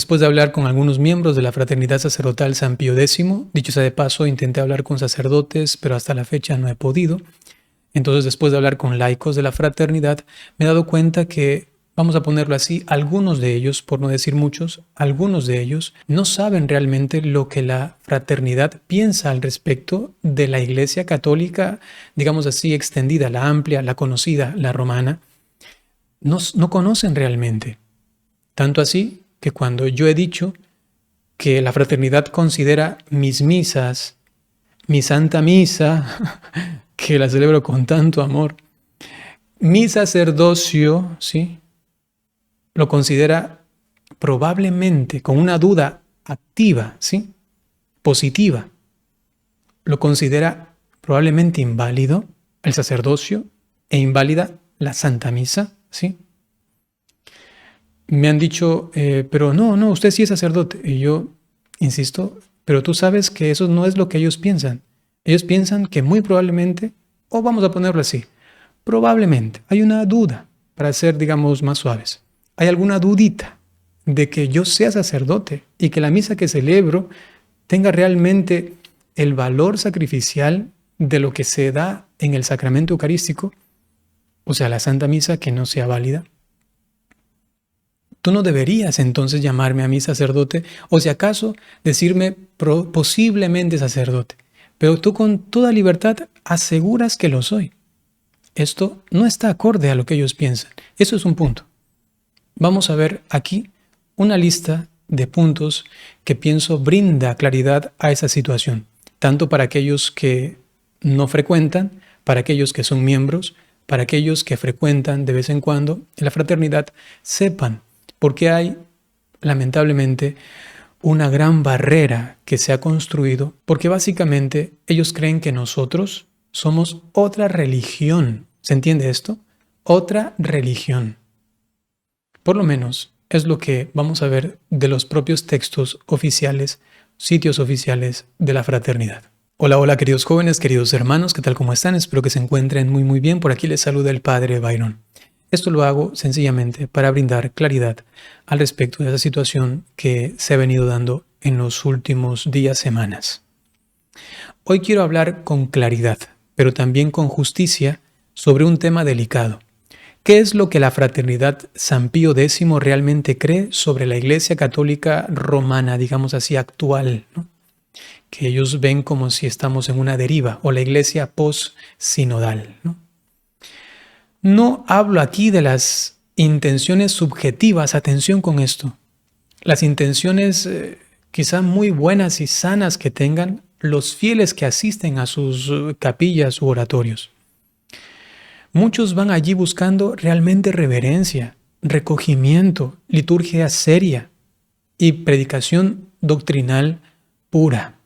Después de hablar con algunos miembros de la Fraternidad Sacerdotal San Pío X, dicho sea de paso, intenté hablar con sacerdotes, pero hasta la fecha no he podido. Entonces, después de hablar con laicos de la fraternidad, me he dado cuenta que, vamos a ponerlo así, algunos de ellos, por no decir muchos, algunos de ellos no saben realmente lo que la fraternidad piensa al respecto de la Iglesia Católica, digamos así, extendida, la amplia, la conocida, la romana. No conocen realmente. Tanto así que cuando yo he dicho que la fraternidad considera mis misas, mi Santa Misa, que la celebro con tanto amor, mi sacerdocio, ¿sí?, lo considera probablemente, con una duda activa, ¿sí?, positiva, lo considera probablemente inválido el sacerdocio e inválida la Santa Misa, ¿sí? Me han dicho, pero no, usted sí es sacerdote. Y yo insisto, pero tú sabes que eso no es lo que ellos piensan. Ellos piensan que muy probablemente, o vamos a ponerlo así, probablemente hay una duda, para ser, digamos, más suaves. Hay alguna dudita de que yo sea sacerdote y que la misa que celebro tenga realmente el valor sacrificial de lo que se da en el sacramento eucarístico, o sea, la Santa Misa, que no sea válida. Tú no deberías entonces llamarme a mí sacerdote, o si acaso decirme posiblemente sacerdote, pero tú con toda libertad aseguras que lo soy. Esto no está acorde a lo que ellos piensan. Eso es un punto. Vamos a ver aquí una lista de puntos que pienso brinda claridad a esa situación, tanto para aquellos que no frecuentan, para aquellos que son miembros, para aquellos que frecuentan de vez en cuando la fraternidad, sepan por qué hay, lamentablemente, una gran barrera que se ha construido, porque básicamente ellos creen que nosotros somos otra religión. ¿Se entiende esto? Otra religión. Por lo menos es lo que vamos a ver de los propios textos oficiales, sitios oficiales de la fraternidad. Hola queridos jóvenes, queridos hermanos, ¿qué tal? ¿Cómo están? Espero que se encuentren muy bien. Por aquí les saluda el Padre Byron. Esto lo hago sencillamente para brindar claridad al respecto de esa situación que se ha venido dando en los últimos días, semanas. Hoy quiero hablar con claridad, pero también con justicia, sobre un tema delicado. ¿Qué es lo que la Fraternidad San Pío X realmente cree sobre la Iglesia Católica Romana, digamos así, actual, ¿no?, que ellos ven como si estamos en una deriva, o la Iglesia post-sinodal, ¿no? No hablo aquí de las intenciones subjetivas, atención con esto. Las intenciones quizá muy buenas y sanas que tengan los fieles que asisten a sus capillas u oratorios. Muchos van allí buscando realmente reverencia, recogimiento, liturgia seria y predicación doctrinal pura.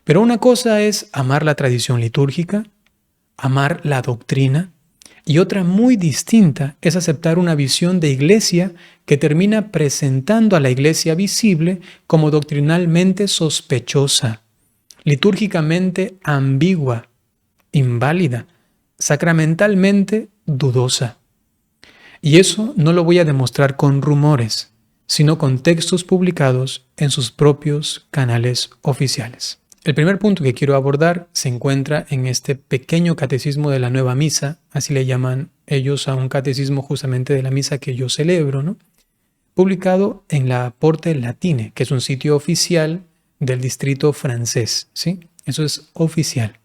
Pero una cosa es amar la tradición litúrgica, amar la doctrina, y otra muy distinta es aceptar una visión de iglesia que termina presentando a la iglesia visible como doctrinalmente sospechosa, litúrgicamente ambigua, inválida, sacramentalmente dudosa. Y eso no lo voy a demostrar con rumores, sino con textos publicados en sus propios canales oficiales. El primer punto que quiero abordar se encuentra en este pequeño catecismo de la Nueva Misa, así le llaman ellos a un catecismo justamente de la misa que yo celebro, ¿no?, publicado en la Porte Latine, que es un sitio oficial del distrito francés, ¿sí? Eso es oficial.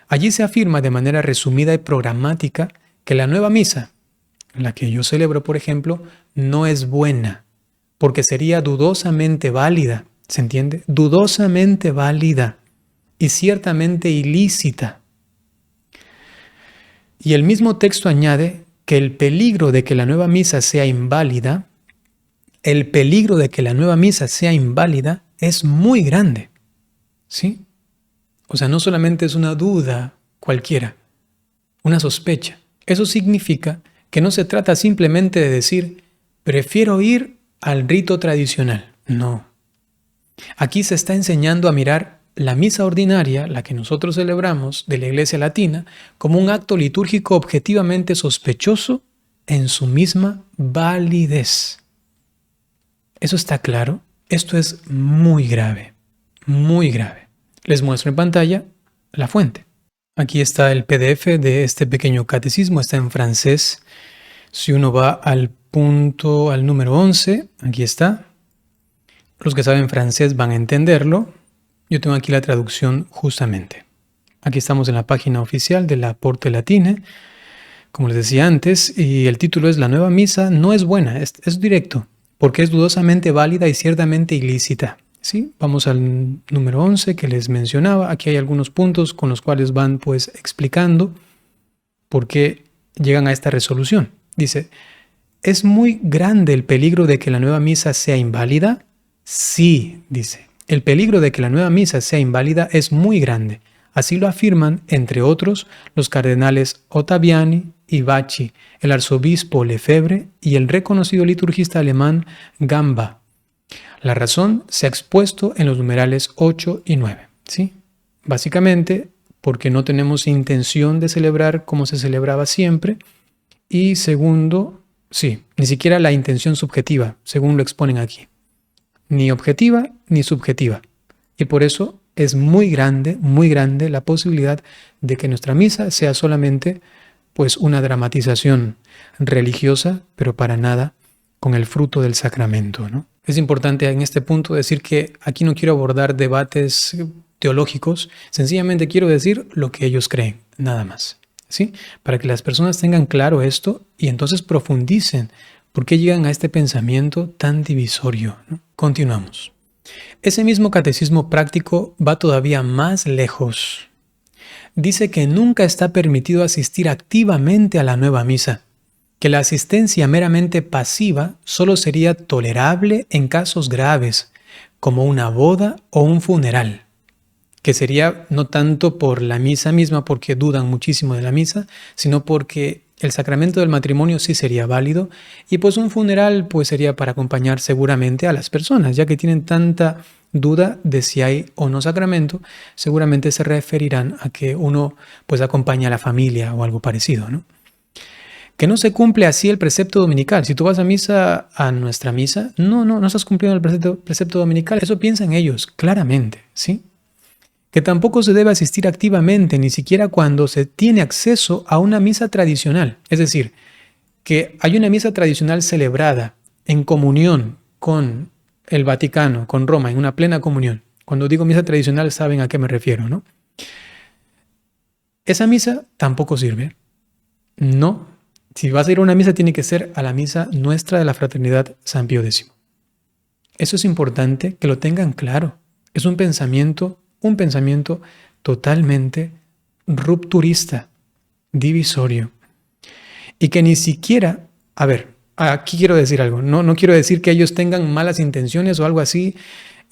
Allí se afirma de manera resumida y programática que la Nueva Misa, la que yo celebro, por ejemplo, no es buena, porque sería dudosamente válida. ¿Se entiende? Dudosamente válida y ciertamente ilícita. Y el mismo texto añade que el peligro de que la nueva misa sea inválida, es muy grande. ¿Sí? O sea, no solamente es una duda cualquiera, una sospecha. Eso significa que no se trata simplemente de decir, prefiero ir al rito tradicional. No. Aquí se está enseñando a mirar la misa ordinaria, la que nosotros celebramos de la Iglesia Latina, como un acto litúrgico objetivamente sospechoso en su misma validez. ¿Eso está claro? Esto es muy grave, muy grave. Les muestro en pantalla la fuente. Aquí está el PDF de este pequeño catecismo, está en francés. Si uno va al número 11, aquí está. Los que saben francés van a entenderlo. Yo tengo aquí la traducción justamente. Aquí estamos en la página oficial de la Porte Latine, como les decía antes, y el título es La nueva misa no es buena, es directo, porque es dudosamente válida y ciertamente ilícita. ¿Sí? Vamos al número 11 que les mencionaba. Aquí hay algunos puntos con los cuales van pues explicando por qué llegan a esta resolución. Dice, ¿es muy grande el peligro de que la nueva misa sea inválida? Sí, dice, el peligro de que la nueva misa sea inválida es muy grande. Así lo afirman, entre otros, los cardenales Ottaviani y Bacci, el arzobispo Lefebvre y el reconocido liturgista alemán Gamba. La razón se ha expuesto en los numerales 8 y 9. ¿Sí? Básicamente, porque no tenemos intención de celebrar como se celebraba siempre. Y segundo, ni siquiera la intención subjetiva, según lo exponen aquí. Ni objetiva ni subjetiva. Y por eso es muy grande la posibilidad de que nuestra misa sea solamente pues una dramatización religiosa, pero para nada con el fruto del sacramento, ¿no? Es importante en este punto decir que aquí no quiero abordar debates teológicos, sencillamente quiero decir lo que ellos creen, nada más, ¿sí? Para que las personas tengan claro esto y entonces profundicen por qué llegan a este pensamiento tan divisorio, ¿no? Continuamos. Ese mismo catecismo práctico va todavía más lejos. Dice que nunca está permitido asistir activamente a la nueva misa, que la asistencia meramente pasiva solo sería tolerable en casos graves, como una boda o un funeral, que sería no tanto por la misa misma, porque dudan muchísimo de la misa, sino porque el sacramento del matrimonio sí sería válido, y pues un funeral pues sería para acompañar seguramente a las personas, ya que tienen tanta duda de si hay o no sacramento, seguramente se referirán a que uno pues acompaña a la familia o algo parecido, ¿no? Que no se cumple así el precepto dominical. Si tú vas a misa, a nuestra misa, no estás cumpliendo el precepto dominical. Eso piensan ellos, claramente, ¿sí? Que tampoco se debe asistir activamente, ni siquiera cuando se tiene acceso a una misa tradicional. Es decir, que hay una misa tradicional celebrada en comunión con el Vaticano, con Roma, en una plena comunión. Cuando digo misa tradicional, saben a qué me refiero, ¿no? Esa misa tampoco sirve. No. Si vas a ir a una misa, tiene que ser a la misa nuestra de la Fraternidad San Pío X. Eso es importante que lo tengan claro. Es un pensamiento totalmente rupturista, divisorio. Y que ni siquiera, a ver, aquí quiero decir algo, no quiero decir que ellos tengan malas intenciones o algo así,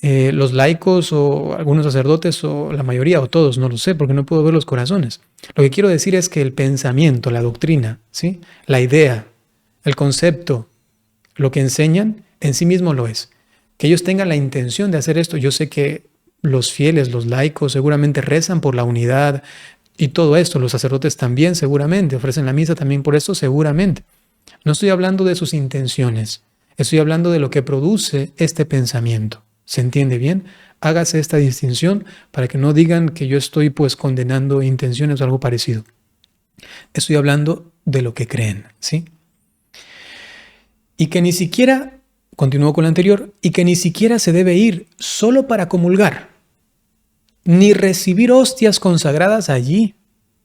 los laicos o algunos sacerdotes o la mayoría o todos, no lo sé, porque no puedo ver los corazones. Lo que quiero decir es que el pensamiento, la doctrina, ¿sí? La idea, el concepto, lo que enseñan en sí mismo lo es. Que ellos tengan la intención de hacer esto. Yo sé que los fieles, los laicos seguramente rezan por la unidad y todo esto, los sacerdotes también seguramente, ofrecen la misa también por esto seguramente. No estoy hablando de sus intenciones, estoy hablando de lo que produce este pensamiento. ¿Se entiende bien? Hágase esta distinción para que no digan que yo estoy pues condenando intenciones o algo parecido. Estoy hablando de lo que creen, ¿sí? Y que ni siquiera, continúo con lo anterior, y que ni siquiera se debe ir solo para comulgar, ni recibir hostias consagradas allí,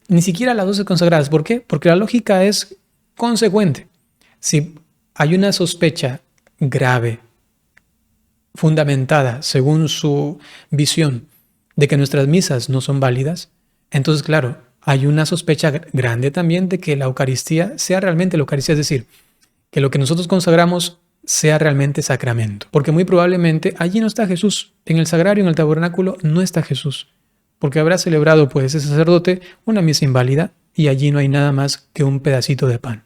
ni siquiera las hostias consagradas. ¿Por qué? Porque la lógica es consecuente. Si hay una sospecha grave, fundamentada según su visión de que nuestras misas no son válidas, entonces claro, hay una sospecha grande también de que la Eucaristía sea realmente la Eucaristía, es decir, que lo que nosotros consagramos sea realmente sacramento, porque muy probablemente allí no está Jesús, en el sagrario, en el tabernáculo no está Jesús, porque habrá celebrado pues ese sacerdote una misa inválida y allí no hay nada más que un pedacito de pan.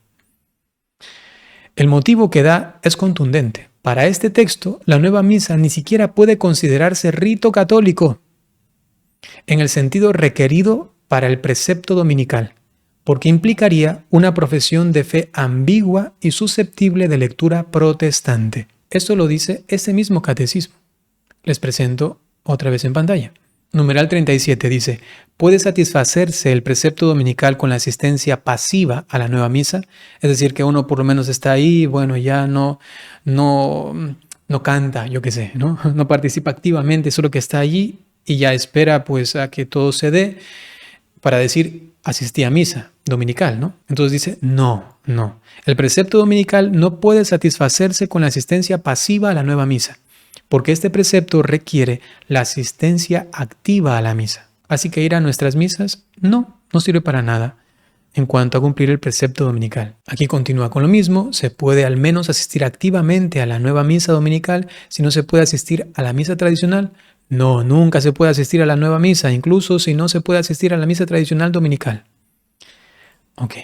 El motivo que da es contundente. Para este texto, la nueva misa ni siquiera puede considerarse rito católico en el sentido requerido para el precepto dominical, porque implicaría una profesión de fe ambigua y susceptible de lectura protestante. Esto lo dice ese mismo catecismo. Les presento otra vez en pantalla. Numeral 37 dice, ¿puede satisfacerse el precepto dominical con la asistencia pasiva a la nueva misa? Es decir, que uno por lo menos está ahí, bueno, ya no canta, yo qué sé, ¿no? No participa activamente, solo que está allí y ya espera pues a que todo se dé para decir, asistí a misa dominical, ¿no? Entonces dice, no. El precepto dominical no puede satisfacerse con la asistencia pasiva a la nueva misa, porque este precepto requiere la asistencia activa a la misa. Así que ir a nuestras misas no sirve para nada en cuanto a cumplir el precepto dominical. Aquí continúa con lo mismo, se puede al menos asistir activamente a la nueva misa dominical si no se puede asistir a la misa tradicional. No, nunca se puede asistir a la nueva misa, incluso si no se puede asistir a la misa tradicional dominical. Ok,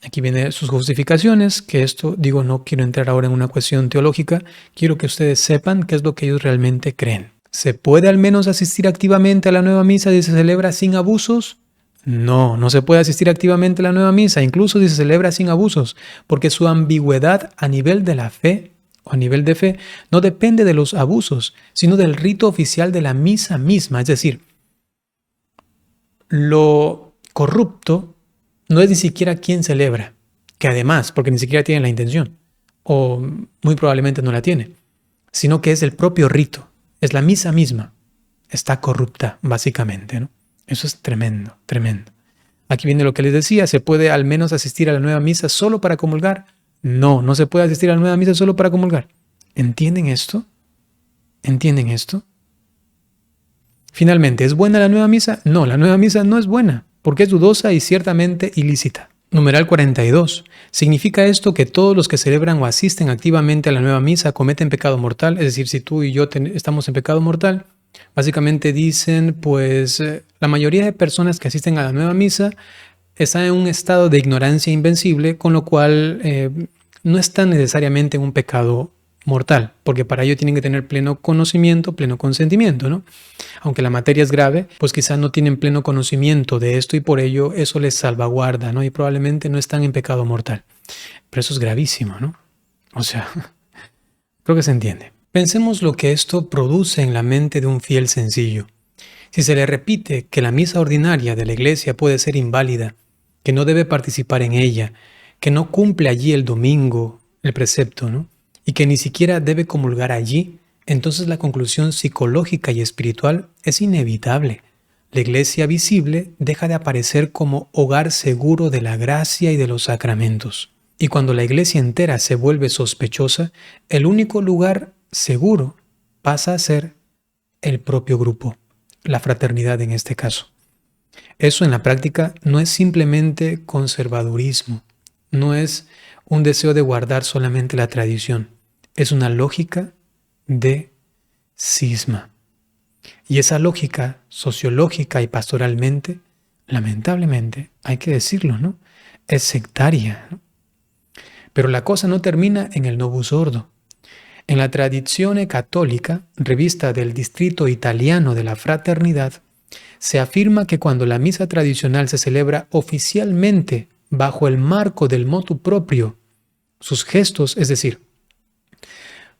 aquí vienen sus justificaciones, que esto, digo, no quiero entrar ahora en una cuestión teológica, quiero que ustedes sepan qué es lo que ellos realmente creen. ¿Se puede al menos asistir activamente a la nueva misa si se celebra sin abusos? No se puede asistir activamente a la nueva misa, incluso si se celebra sin abusos, porque su ambigüedad a nivel de la fe o a nivel de fe no depende de los abusos, sino del rito oficial de la misa misma. Es decir, lo corrupto no es ni siquiera quien celebra, que además, porque ni siquiera tiene la intención, o muy probablemente no la tiene, sino que es el propio rito, es la misa misma, está corrupta básicamente, ¿no? Eso es tremendo. Aquí viene lo que les decía, ¿se puede al menos asistir a la nueva misa solo para comulgar? No se puede asistir a la nueva misa solo para comulgar. ¿Entienden esto? Finalmente, ¿es buena la nueva misa? No, la nueva misa no es buena, porque es dudosa y ciertamente ilícita. Numeral 42. ¿Significa esto que todos los que celebran o asisten activamente a la nueva misa cometen pecado mortal? Es decir, si tú y yo estamos en pecado mortal, básicamente dicen, pues la mayoría de personas que asisten a la nueva misa están en un estado de ignorancia invencible, con lo cual no están necesariamente en un pecado mortal, porque para ello tienen que tener pleno conocimiento, pleno consentimiento, ¿no? Aunque la materia es grave, pues quizás no tienen pleno conocimiento de esto y por ello eso les salvaguarda, ¿no? Y probablemente no están en pecado mortal. Pero eso es gravísimo, ¿no? O sea, creo que se entiende. Pensemos lo que esto produce en la mente de un fiel sencillo. Si se le repite que la misa ordinaria de la iglesia puede ser inválida, que no debe participar en ella, que no cumple allí el domingo, el precepto, ¿no? Y que ni siquiera debe comulgar allí, entonces la conclusión psicológica y espiritual es inevitable. La iglesia visible deja de aparecer como hogar seguro de la gracia y de los sacramentos. Y cuando la iglesia entera se vuelve sospechosa, el único lugar seguro pasa a ser el propio grupo, la fraternidad en este caso. Eso en la práctica no es simplemente conservadurismo, no es un deseo de guardar solamente la tradición, es una lógica de cisma. Y esa lógica sociológica y pastoralmente, lamentablemente, hay que decirlo, ¿no? Es sectaria, ¿no? Pero la cosa no termina en el Novus Ordo. En la Tradizione Cattolica, revista del Distrito Italiano de la Fraternidad, se afirma que cuando la misa tradicional se celebra oficialmente bajo el marco del motu proprio, sus gestos, es decir,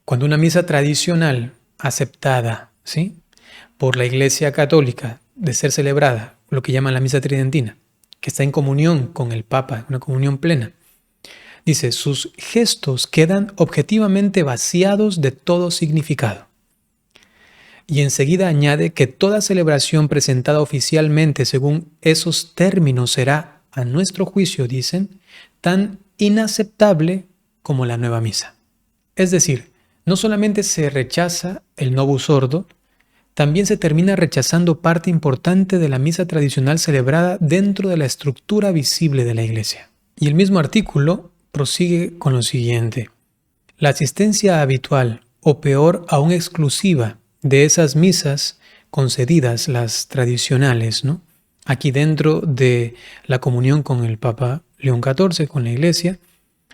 cuando una misa tradicional aceptada, ¿sí?, por la Iglesia Católica de ser celebrada, lo que llaman la misa tridentina, que está en comunión con el Papa, una comunión plena, dice, sus gestos quedan objetivamente vaciados de todo significado. Y enseguida añade que toda celebración presentada oficialmente según esos términos será, a nuestro juicio, dicen, tan inaceptable como la nueva misa. Es decir, no solamente se rechaza el Novus Ordo, también se termina rechazando parte importante de la misa tradicional celebrada dentro de la estructura visible de la Iglesia. Y el mismo artículo prosigue con lo siguiente. La asistencia habitual, o peor aún exclusiva, de esas misas concedidas, las tradicionales, ¿no?, aquí dentro de la comunión con el Papa León XIV, con la Iglesia,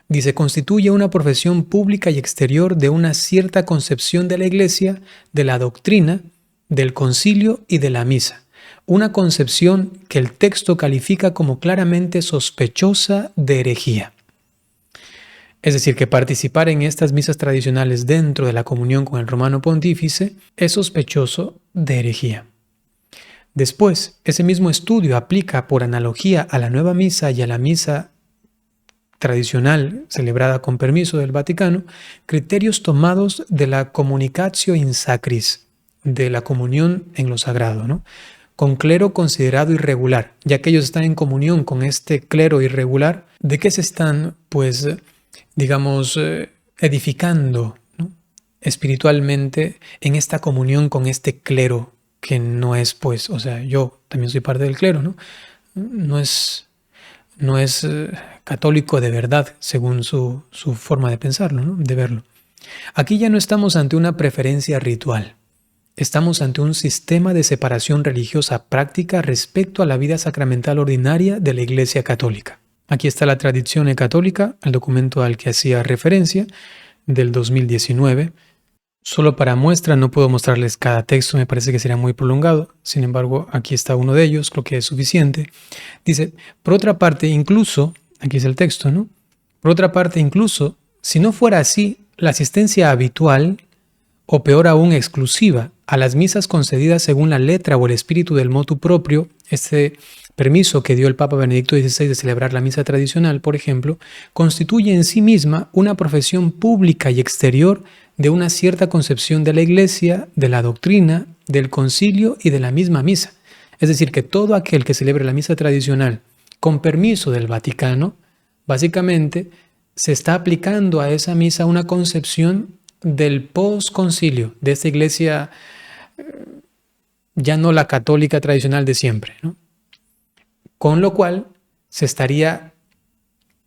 dice, constituye una profesión pública y exterior de una cierta concepción de la Iglesia, de la doctrina, del concilio y de la misa. Una concepción que el texto califica como claramente sospechosa de herejía. Es decir, que participar en estas misas tradicionales dentro de la comunión con el romano pontífice es sospechoso de herejía. Después, ese mismo estudio aplica por analogía a la nueva misa y a la misa tradicional celebrada con permiso del Vaticano, criterios tomados de la communicatio in sacris, de la comunión en lo sagrado, ¿no? Con clero considerado irregular, ya que ellos están en comunión con este clero irregular, ¿de qué se están, pues, digamos, edificando, ¿no?, espiritualmente en esta comunión con este clero que no es, pues, o sea, yo también soy parte del clero, ¿no? No es católico de verdad, según su forma de pensarlo, ¿no?, de verlo. Aquí ya no estamos ante una preferencia ritual. Estamos ante un sistema de separación religiosa práctica respecto a la vida sacramental ordinaria de la Iglesia Católica. Aquí está la Tradizione Católica, el documento al que hacía referencia, del 2019. Solo para muestra, no puedo mostrarles cada texto, me parece que sería muy prolongado. Sin embargo, aquí está uno de ellos, creo que es suficiente. Dice, por otra parte, incluso, aquí es el texto, ¿no? Por otra parte, incluso, si no fuera así, la asistencia habitual, o peor aún exclusiva, a las misas concedidas según la letra o el espíritu del motu proprio, este permiso que dio el Papa Benedicto XVI de celebrar la misa tradicional, por ejemplo, constituye en sí misma una profesión pública y exterior de una cierta concepción de la Iglesia, de la doctrina, del concilio y de la misma misa. Es decir, que todo aquel que celebre la misa tradicional con permiso del Vaticano, básicamente se está aplicando a esa misa una concepción del posconcilio, de esta Iglesia ya no la católica tradicional de siempre, ¿no? Con lo cual se estaría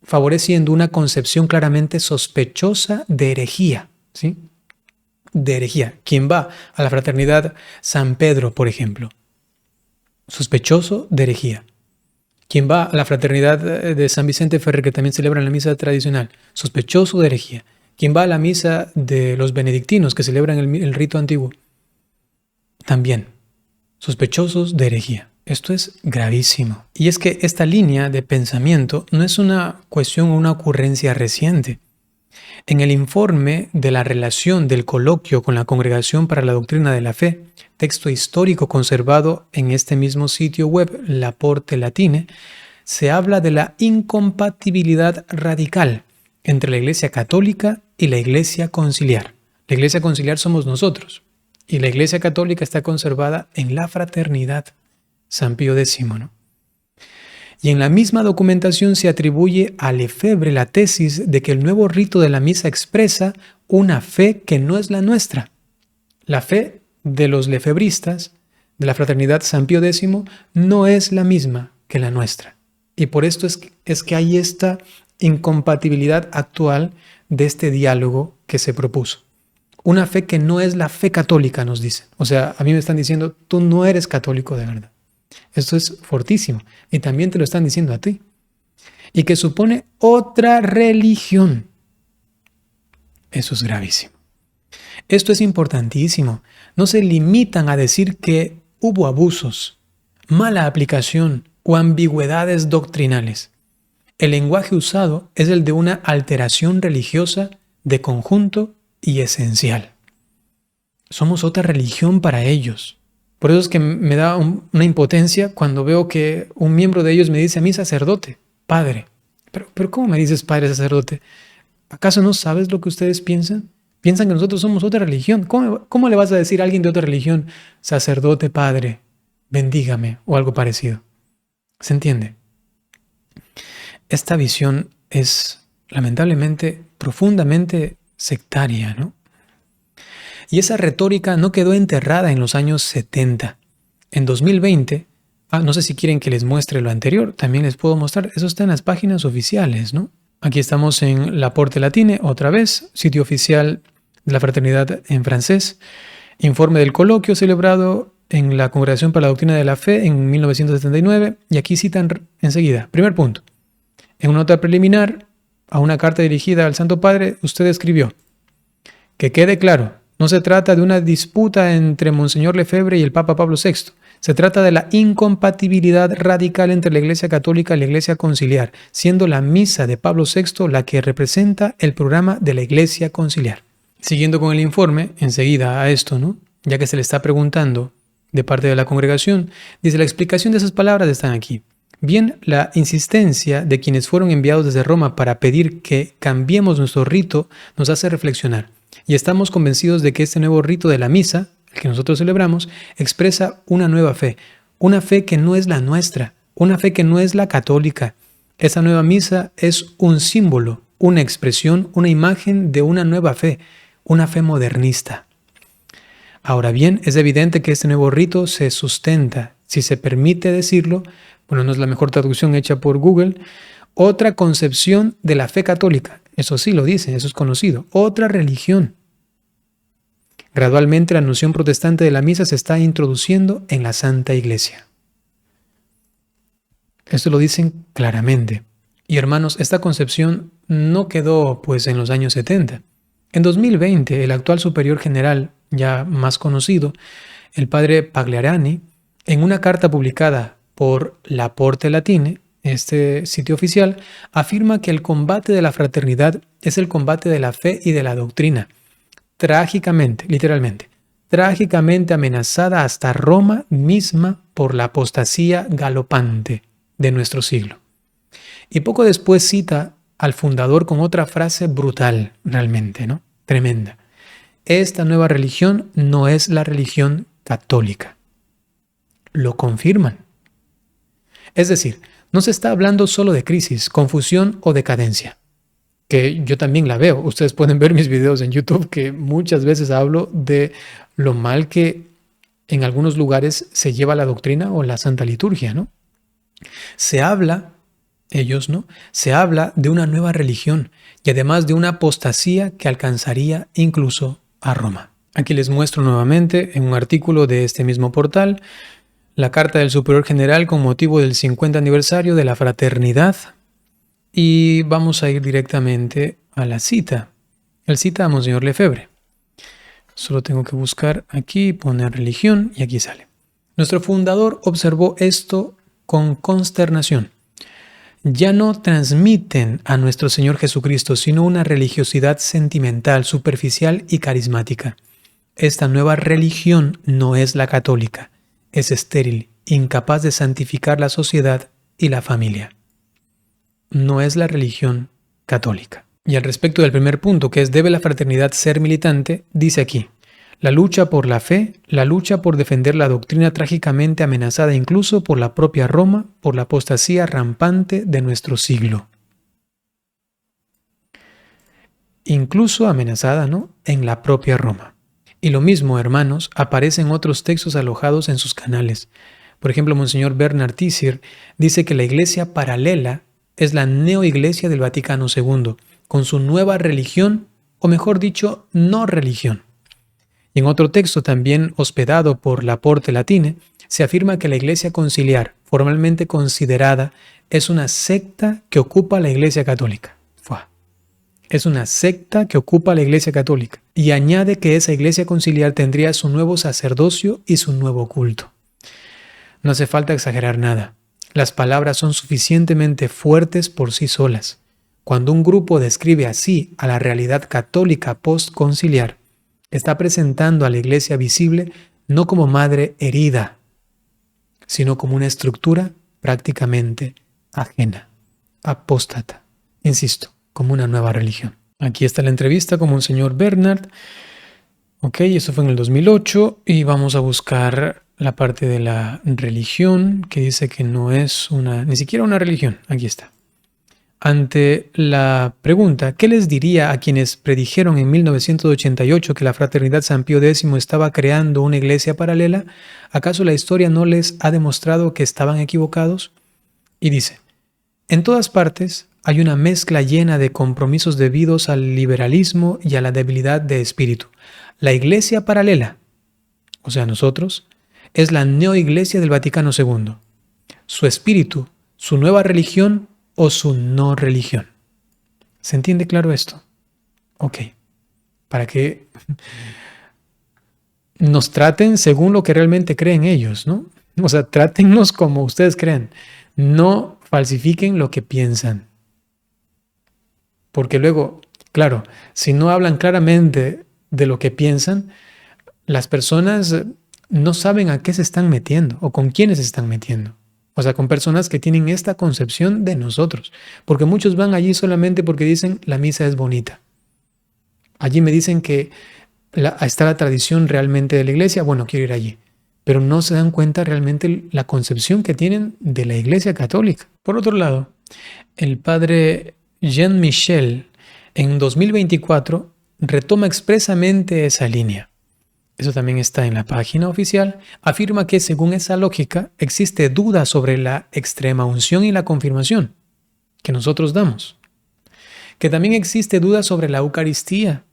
favoreciendo una concepción claramente sospechosa de herejía, ¿sí? De herejía. Quien va a la Fraternidad San Pedro, por ejemplo, sospechoso de herejía. Quien va a la Fraternidad de San Vicente Ferrer, que también celebran la misa tradicional, sospechoso de herejía. Quien va a la misa de los benedictinos, que celebran el rito antiguo, también sospechosos de herejía. Esto es gravísimo. Y es que esta línea de pensamiento no es una cuestión o una ocurrencia reciente. En el informe de la relación del coloquio con la Congregación para la Doctrina de la Fe, texto histórico conservado en este mismo sitio web, La Porte Latine, se habla de la incompatibilidad radical entre la Iglesia Católica y la Iglesia Conciliar. La Iglesia Conciliar somos nosotros, y la Iglesia Católica está conservada en la Fraternidad San Pío X, ¿no? Y en la misma documentación se atribuye a Lefebvre la tesis de que el nuevo rito de la misa expresa una fe que no es la nuestra. La fe de los lefebristas, de la Fraternidad San Pío X, no es la misma que la nuestra. Y por esto es que hay esta incompatibilidad actual de este diálogo que se propuso. Una fe que no es la fe católica, nos dicen. O sea, a mí me están diciendo, tú no eres católico de verdad. Esto es fortísimo. Y también te lo están diciendo a ti. Y que supone otra religión. Eso es gravísimo. Esto es importantísimo. No se limitan a decir que hubo abusos, mala aplicación o ambigüedades doctrinales. El lenguaje usado es el de una alteración religiosa de conjunto y esencial. Somos otra religión para ellos. Por eso es que me da una impotencia cuando veo que un miembro de ellos me dice a mí sacerdote, padre. Pero ¿cómo me dices padre sacerdote? ¿Acaso no sabes lo que ustedes piensan? Piensan que nosotros somos otra religión. ¿Cómo le vas a decir a alguien de otra religión, sacerdote, padre, bendígame o algo parecido? ¿Se entiende? Esta visión es lamentablemente profundamente sectaria, ¿no? Y esa retórica no quedó enterrada en los años 70. En 2020, no sé si quieren que les muestre lo anterior, también les puedo mostrar, eso está en las páginas oficiales, ¿no? Aquí estamos en La Porte Latine, otra vez, sitio oficial de la Fraternidad en francés, informe del coloquio celebrado en la Congregación para la Doctrina de la Fe en 1979, y aquí citan enseguida, primer punto, en una nota preliminar a una carta dirigida al Santo Padre, usted escribió, que quede claro, no se trata de una disputa entre Monseñor Lefebvre y el Papa Pablo VI, Se trata de la incompatibilidad radical entre la Iglesia Católica y la Iglesia Conciliar, siendo la misa de Pablo VI la que representa el programa de la Iglesia Conciliar. Siguiendo con el informe, enseguida a esto, ¿no? Ya que se le está preguntando de parte de la congregación, dice: la explicación de esas palabras están aquí. Bien, la insistencia de quienes fueron enviados desde Roma para pedir que cambiemos nuestro rito nos hace reflexionar, y estamos convencidos de que este nuevo rito de la misa, el que nosotros celebramos, expresa una nueva fe, una fe que no es la nuestra, una fe que no es la católica. Esa nueva misa es un símbolo, una expresión, una imagen de una nueva fe, una fe modernista. Ahora bien, es evidente que este nuevo rito se sustenta, si se permite decirlo, bueno, no es la mejor traducción hecha por Google, otra concepción de la fe católica. Eso sí lo dicen, eso es conocido. Otra religión. Gradualmente la noción protestante de la misa se está introduciendo en la Santa Iglesia. Esto lo dicen claramente. Y hermanos, esta concepción no quedó pues en los años 70. En 2020, el actual superior general, ya más conocido, el padre Pagliarani, en una carta publicada por La Porte Latine, este sitio oficial, afirma que el combate de la fraternidad es el combate de la fe y de la doctrina, trágicamente, literalmente, trágicamente amenazada hasta Roma misma por la apostasía galopante de nuestro siglo. Y poco después cita al fundador con otra frase brutal, realmente, ¿no? Tremenda. Esta nueva religión no es la religión católica. Lo confirman. Es decir, no se está hablando solo de crisis, confusión o decadencia, que yo también la veo. Ustedes pueden ver mis videos en YouTube que muchas veces hablo de lo mal que en algunos lugares se lleva la doctrina o la Santa Liturgia, ¿no? Se habla, ellos, ¿no? Se habla de una nueva religión y además de una apostasía que alcanzaría incluso a Roma. Aquí les muestro nuevamente en un artículo de este mismo portal la carta del Superior General con motivo del 50 aniversario de la fraternidad, y vamos a ir directamente a la cita. Él cita a Monseñor Lefebvre. Solo tengo que buscar aquí, poner religión y aquí sale. Nuestro fundador observó esto con consternación. Ya no transmiten a nuestro Señor Jesucristo, sino una religiosidad sentimental, superficial y carismática. Esta nueva religión no es la católica. Es estéril, incapaz de santificar la sociedad y la familia. No es la religión católica. Y al respecto del primer punto, que es ¿debe la fraternidad ser militante?, dice aquí: la lucha por la fe, la lucha por defender la doctrina trágicamente amenazada incluso por la propia Roma, por la apostasía rampante de nuestro siglo. Incluso amenazada, ¿no?, en la propia Roma. Y lo mismo, hermanos, aparece en otros textos alojados en sus canales. Por ejemplo, Monseñor Bernard Tissir dice que la iglesia paralela es la neoiglesia del Vaticano II, con su nueva religión, o mejor dicho, no religión. Y en otro texto también hospedado por La Porte Latine, se afirma que la iglesia conciliar, formalmente considerada, es una secta que ocupa la iglesia católica. Es una secta que ocupa la iglesia católica. Y añade que esa iglesia conciliar tendría su nuevo sacerdocio y su nuevo culto. No hace falta exagerar nada. Las palabras son suficientemente fuertes por sí solas. Cuando un grupo describe así a la realidad católica postconciliar, está presentando a la iglesia visible no como madre herida, sino como una estructura prácticamente ajena, apóstata. Insisto, como una nueva religión. Aquí está la entrevista con Monseñor Bernard. Ok, eso fue en el 2008 y vamos a buscar la parte de la religión que dice que no es ni siquiera una religión. Aquí está. Ante la pregunta, ¿qué les diría a quienes predijeron en 1988 que la Fraternidad San Pío X estaba creando una iglesia paralela? ¿Acaso la historia no les ha demostrado que estaban equivocados? Y dice: en todas partes hay una mezcla llena de compromisos debidos al liberalismo y a la debilidad de espíritu. La iglesia paralela, o sea, nosotros, es la neoiglesia del Vaticano II. Su espíritu, su nueva religión o su no religión. ¿Se entiende claro esto? Ok. Para que nos traten según lo que realmente creen ellos, ¿no? O sea, trátennos como ustedes crean. No falsifiquen lo que piensan. Porque luego, claro, si no hablan claramente de lo que piensan, las personas no saben a qué se están metiendo o con quiénes se están metiendo. O sea, con personas que tienen esta concepción de nosotros. Porque muchos van allí solamente porque dicen la misa es bonita. Allí me dicen que está la tradición realmente de la iglesia, bueno, quiero ir allí. Pero no se dan cuenta realmente la concepción que tienen de la iglesia católica. Por otro lado, el padre Jean Michel en 2024 retoma expresamente esa línea. Eso también está en la página oficial. Afirma que según esa lógica existe duda sobre la extrema unción y la confirmación que nosotros damos. Que también existe duda sobre la Eucaristía.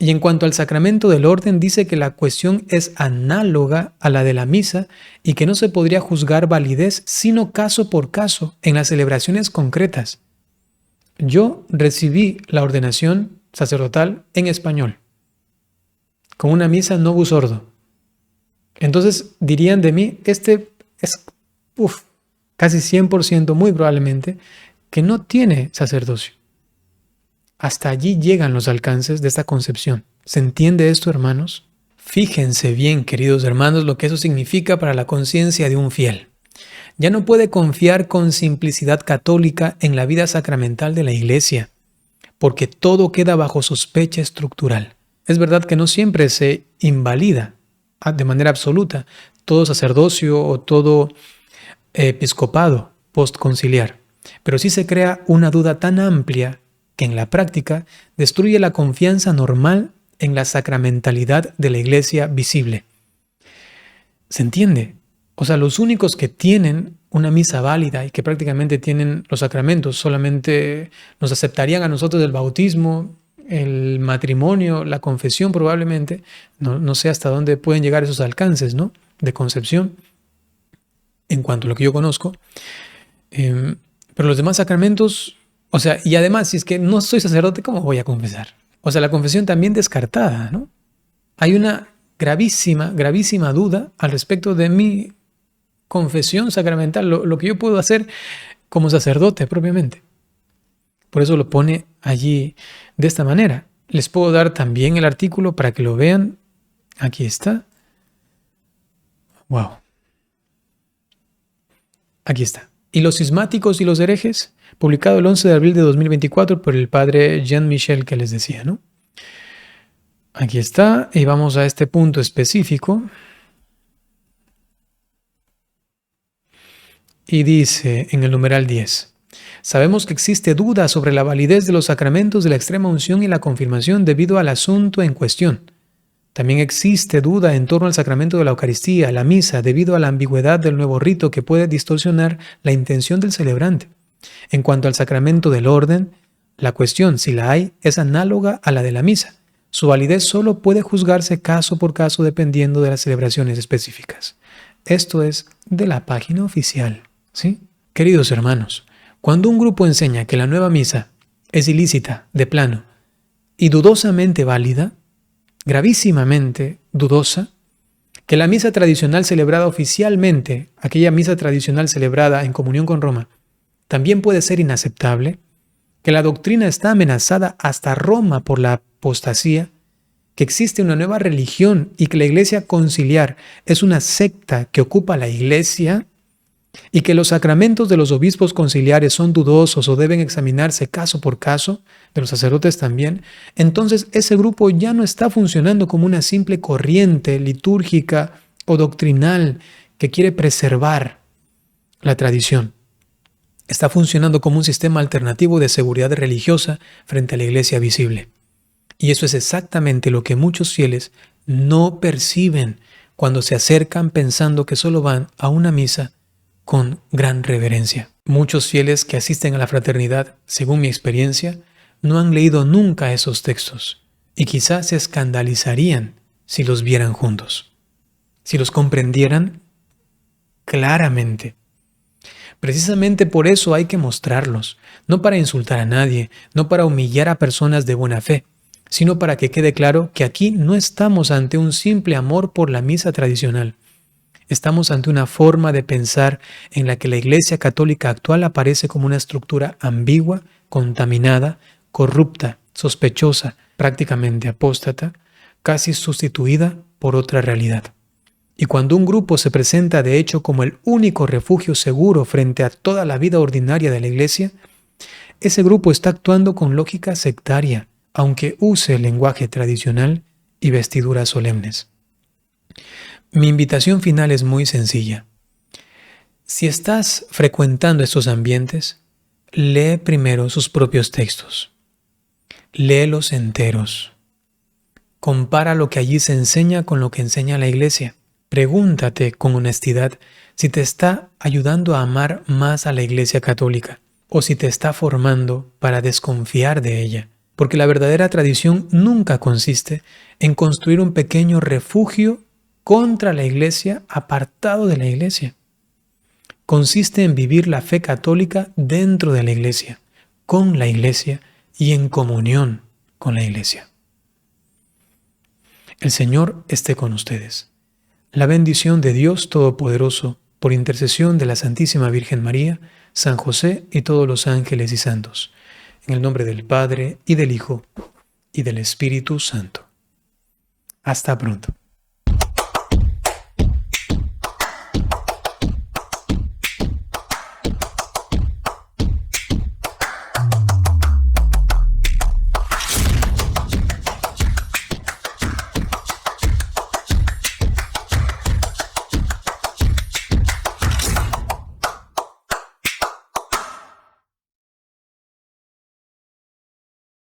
Y en cuanto al sacramento del orden, dice que la cuestión es análoga a la de la misa y que no se podría juzgar validez sino caso por caso en las celebraciones concretas. Yo recibí la ordenación sacerdotal en español, con una misa novus ordo. Entonces dirían de mí, este es casi 100%, muy probablemente, que no tiene sacerdocio. Hasta allí llegan los alcances de esta concepción. ¿Se entiende esto, hermanos? Fíjense bien, queridos hermanos, lo que eso significa para la conciencia de un fiel. Ya no puede confiar con simplicidad católica en la vida sacramental de la Iglesia, porque todo queda bajo sospecha estructural. Es verdad que no siempre se invalida de manera absoluta todo sacerdocio o todo episcopado postconciliar, pero sí se crea una duda tan amplia que en la práctica destruye la confianza normal en la sacramentalidad de la Iglesia visible. ¿Se entiende? O sea, los únicos que tienen una misa válida y que prácticamente tienen los sacramentos, solamente nos aceptarían a nosotros el bautismo, el matrimonio, la confesión probablemente, no sé hasta dónde pueden llegar esos alcances, ¿no?, de concepción, en cuanto a lo que yo conozco. Pero los demás sacramentos, o sea, y además, si es que no soy sacerdote, ¿cómo voy a confesar? O sea, la confesión también descartada, ¿no? Hay una gravísima, gravísima duda al respecto de mi confesión sacramental, lo que yo puedo hacer como sacerdote propiamente. Por eso lo pone allí de esta manera. Les puedo dar también el artículo para que lo vean. Aquí está. Wow. Aquí está. Y los cismáticos y los herejes, publicado el 11 de abril de 2024 por el padre Jean Michel que les decía, ¿no? Aquí está, y vamos a este punto específico. Y dice en el numeral 10, sabemos que existe duda sobre la validez de los sacramentos de la extrema unción y la confirmación debido al asunto en cuestión. También existe duda en torno al sacramento de la Eucaristía, la misa, debido a la ambigüedad del nuevo rito que puede distorsionar la intención del celebrante. En cuanto al sacramento del orden, la cuestión, si la hay, es análoga a la de la misa. Su validez solo puede juzgarse caso por caso dependiendo de las celebraciones específicas. Esto es de la página oficial, ¿sí? Queridos hermanos, cuando un grupo enseña que la nueva misa es ilícita, de plano, y dudosamente válida, gravísimamente dudosa, que la misa tradicional celebrada oficialmente, aquella misa tradicional celebrada en comunión con Roma, también puede ser inaceptable, que la doctrina está amenazada hasta Roma por la apostasía, que existe una nueva religión y que la iglesia conciliar es una secta que ocupa la iglesia, y que los sacramentos de los obispos conciliares son dudosos o deben examinarse caso por caso, de los sacerdotes también, entonces ese grupo ya no está funcionando como una simple corriente litúrgica o doctrinal que quiere preservar la tradición. Está funcionando como un sistema alternativo de seguridad religiosa frente a la iglesia visible. Y eso es exactamente lo que muchos fieles no perciben cuando se acercan pensando que solo van a una misa con gran reverencia. Muchos fieles que asisten a la fraternidad, según mi experiencia, no han leído nunca esos textos y quizás se escandalizarían si los vieran juntos, si los comprendieran claramente. Precisamente por eso hay que mostrarlos, no para insultar a nadie, no para humillar a personas de buena fe, sino para que quede claro que aquí no estamos ante un simple amor por la misa tradicional. Estamos ante una forma de pensar en la que la Iglesia Católica actual aparece como una estructura ambigua, contaminada, corrupta, sospechosa, prácticamente apóstata, casi sustituida por otra realidad. Y cuando un grupo se presenta de hecho como el único refugio seguro frente a toda la vida ordinaria de la Iglesia, ese grupo está actuando con lógica sectaria, aunque use el lenguaje tradicional y vestiduras solemnes. Mi invitación final es muy sencilla. Si estás frecuentando estos ambientes, lee primero sus propios textos. Léelos enteros. Compara lo que allí se enseña con lo que enseña la Iglesia. Pregúntate con honestidad si te está ayudando a amar más a la Iglesia Católica o si te está formando para desconfiar de ella. Porque la verdadera tradición nunca consiste en construir un pequeño refugio contra la Iglesia, apartado de la Iglesia. Consiste en vivir la fe católica dentro de la Iglesia, con la Iglesia y en comunión con la Iglesia. El Señor esté con ustedes. La bendición de Dios Todopoderoso, por intercesión de la Santísima Virgen María, San José y todos los ángeles y santos, en el nombre del Padre, y del Hijo, y del Espíritu Santo. Hasta pronto.